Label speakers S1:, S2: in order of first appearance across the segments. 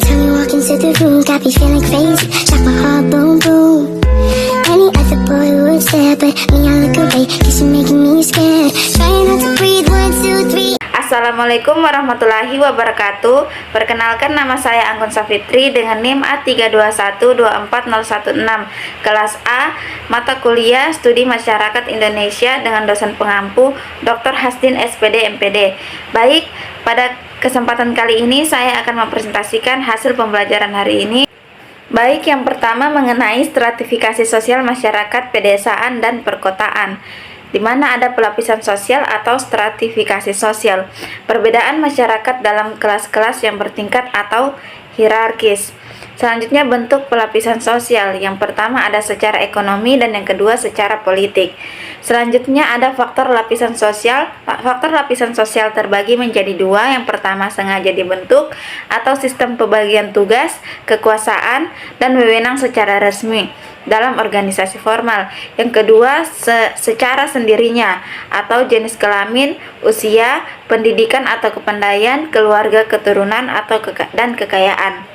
S1: time you walk into the room, got me feeling crazy, like my heart boom boom. Any other boy would stare, but me I look away, cause you're making me scared. Trying not to breathe, 1, 2, 3.
S2: Assalamualaikum warahmatullahi wabarakatuh. Perkenalkan, nama saya Anggun Safitri dengan NIM A321240116, kelas A, mata kuliah Studi Masyarakat Indonesia dengan dosen pengampu Dr. Hasdin SPD MPD. Baik, pada kesempatan kali ini saya akan mempresentasikan hasil pembelajaran hari ini. Baik, yang pertama mengenai stratifikasi sosial masyarakat pedesaan dan perkotaan, di mana ada pelapisan sosial atau stratifikasi sosial, perbedaan masyarakat dalam kelas-kelas yang bertingkat atau hierarkis. Selanjutnya bentuk pelapisan sosial, yang pertama ada secara ekonomi dan yang kedua secara politik. Selanjutnya ada faktor lapisan sosial. Faktor lapisan sosial terbagi menjadi dua, yang pertama sengaja dibentuk atau sistem pembagian tugas, kekuasaan, dan wewenang secara resmi dalam organisasi formal. Yang kedua secara sendirinya atau jenis kelamin, usia, pendidikan atau kepandaian, keluarga, keturunan atau dan kekayaan.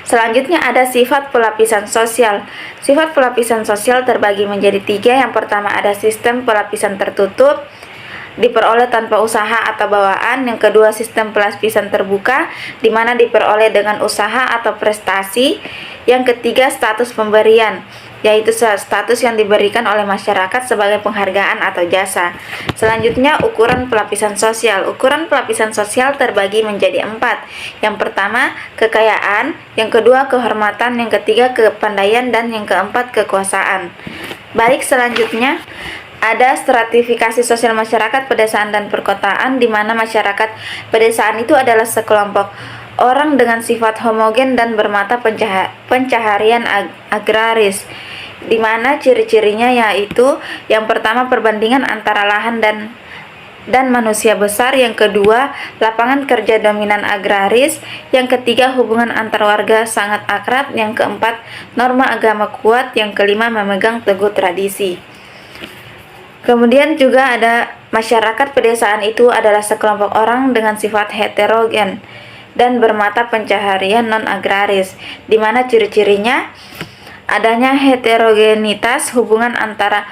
S2: Selanjutnya ada sifat pelapisan sosial. Sifat pelapisan sosial terbagi menjadi tiga. Yang pertama ada sistem pelapisan tertutup, diperoleh tanpa usaha atau bawaan. Yang kedua sistem pelapisan terbuka, di mana diperoleh dengan usaha atau prestasi. Yang ketiga status pemberian, yaitu status yang diberikan oleh masyarakat sebagai penghargaan atau jasa. Selanjutnya ukuran pelapisan sosial. Ukuran pelapisan sosial terbagi menjadi 4. Yang pertama kekayaan, yang kedua kehormatan, yang ketiga kepandaian, dan yang keempat kekuasaan. Baik, selanjutnya ada stratifikasi sosial masyarakat pedesaan dan perkotaan, di mana masyarakat pedesaan itu adalah sekelompok orang dengan sifat homogen dan bermata pencaharian agraris, di mana ciri-cirinya yaitu yang pertama perbandingan antara lahan dan manusia besar, yang kedua lapangan kerja dominan agraris, yang ketiga hubungan antar warga sangat akrab, yang keempat norma agama kuat, yang kelima memegang teguh tradisi. Kemudian juga ada masyarakat pedesaan itu adalah sekelompok orang dengan sifat heterogen dan bermata pencaharian non-agraris, di mana ciri-cirinya adanya heterogenitas hubungan antara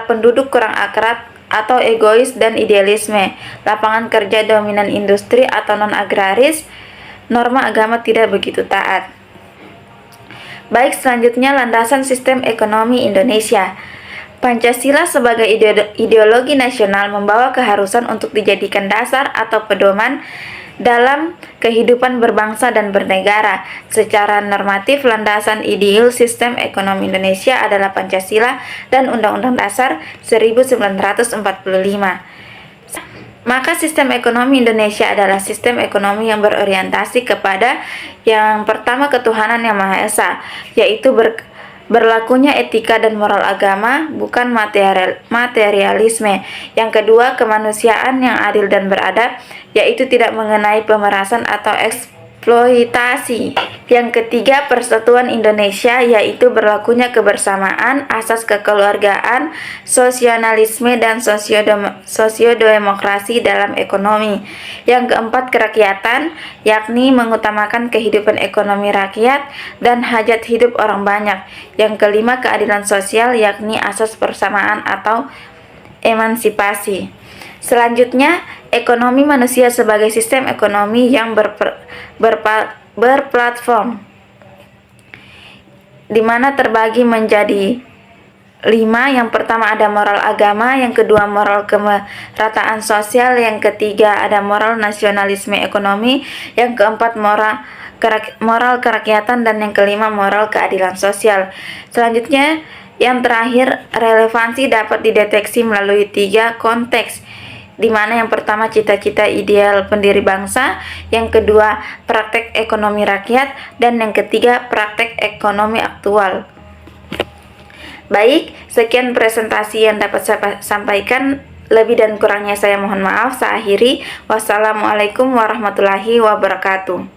S2: penduduk kurang akrab atau egois dan idealisme, lapangan kerja dominan industri atau non-agraris, norma agama tidak begitu taat. Baik, selanjutnya landasan sistem ekonomi Indonesia. Pancasila sebagai ideologi nasional membawa keharusan untuk dijadikan dasar atau pedoman dalam kehidupan berbangsa dan bernegara. Secara normatif, landasan ideal sistem ekonomi Indonesia adalah Pancasila dan Undang-Undang Dasar 1945. Maka sistem ekonomi Indonesia adalah sistem ekonomi yang berorientasi kepada yang pertama ketuhanan yang Maha Esa, yaitu berlakunya etika dan moral agama, bukan materialisme. Yang kedua, kemanusiaan yang adil dan beradab, yaitu tidak mengenai pemerasan atau eksploitasi. Yang ketiga, persatuan Indonesia, yaitu berlakunya kebersamaan, asas kekeluargaan, sosionalisme, dan sosiodemokrasi dalam ekonomi. Yang keempat, kerakyatan, yakni mengutamakan kehidupan ekonomi rakyat dan hajat hidup orang banyak. Yang kelima, keadilan sosial, yakni asas persamaan atau emansipasi. Selanjutnya, ekonomi manusia sebagai sistem ekonomi yang berplatform, di mana terbagi menjadi 5. Yang pertama ada moral agama, yang kedua moral kemerataan sosial, yang ketiga ada moral nasionalisme ekonomi, yang keempat moral kerakyatan, dan yang kelima moral keadilan sosial. Selanjutnya, yang terakhir, relevansi dapat dideteksi melalui 3 konteks, di mana yang pertama cita-cita ideal pendiri bangsa, yang kedua praktek ekonomi rakyat, dan yang ketiga praktek ekonomi aktual. Baik, sekian presentasi yang dapat saya sampaikan. Lebih dan kurangnya saya mohon maaf. Saya akhiri. Wassalamualaikum warahmatullahi wabarakatuh.